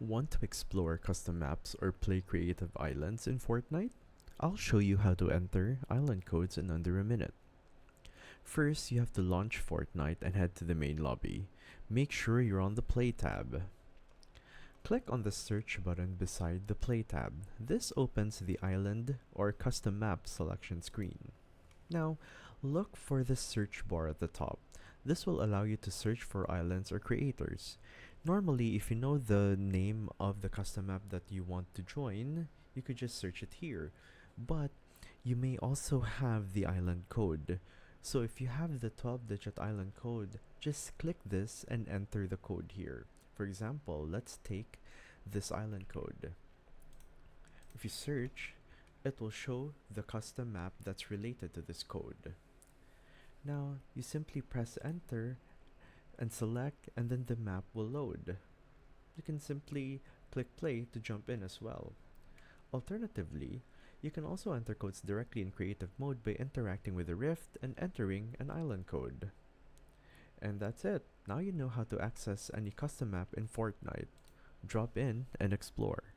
Want to explore custom maps or play creative islands in Fortnite? I'll show you how to enter island codes in under a minute. First, you have to launch Fortnite and head to the main lobby. Make sure you're on the Play tab. Click on the search button beside the Play tab. This opens the island or custom map selection screen. Now, look for the search bar at the top. This will allow you to search for islands or creators. Normally, if you know the name of the custom map that you want to join, you could just search it here. But you may also have the island code. So if you have the 12-digit island code, just click this and enter the code here. For example, let's take this island code. If you search, it will show the custom map that's related to this code. Now, you simply press enter and select, and then the map will load. You can simply click play to jump in as well. Alternatively, you can also enter codes directly in creative mode by interacting with the rift and entering an island code. And that's it. Now you know how to access any custom map in Fortnite. Drop in and explore.